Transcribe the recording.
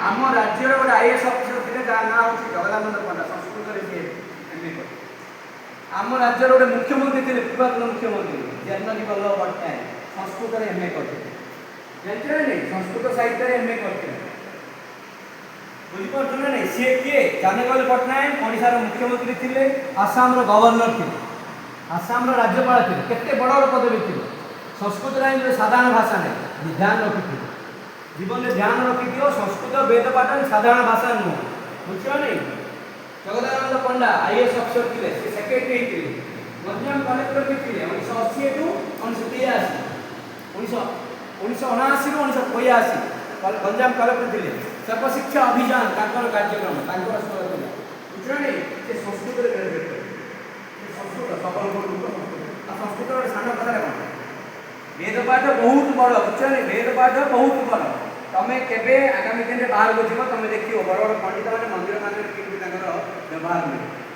आम राज्य गोटे आईएएस अफिसर थे जहाँ ना हूँ जगदानंद पंडा संस्कृत आम राज्य गोटे मुख्यमंत्री थे पूर्वतन मुख्यमंत्री जननी वल्लभ पट्टनायक संस्कृत एमए करते जानते नहीं संस्कृत साहित्य एमए करते बुझीपार ना नहीं सी किए जानेवाल पट्टनायक ओडार मुख्यमंत्री थे आसाम गवर्नर थे आसाम राज्यपाल थे केते बड़ पदवी थे संस्कृत लाइन साधारण भाषा नहीं ध्यान रखी जीवन में ध्यान रखी संस्कृत वेद पाठ साधारण भाषा नुह बुझ नहीं जगदानंद पंडा आईएएस अफिसर थे से सेक्रेटरी थे गंजाम कलेक्टर भी थे 1980 टू 1983 1979 रु 1985 गंजाम कलेक्टर थे सर्वशिक्षा अभियान कार्यक्रम बुझ नहीं से संस्कृत ग्रेजुएट संस्कृत सबल संस्कृत गोटे सान कथा कौन वेद पाठ बहुत बड़ बुझ वेद पाठ बहुत बड़ तुम्हें केवे आगामी दिन में बाहर को जीव तुम देखिए बड़ बड़ पंडित मैंने मंदिर व्यवहार मिले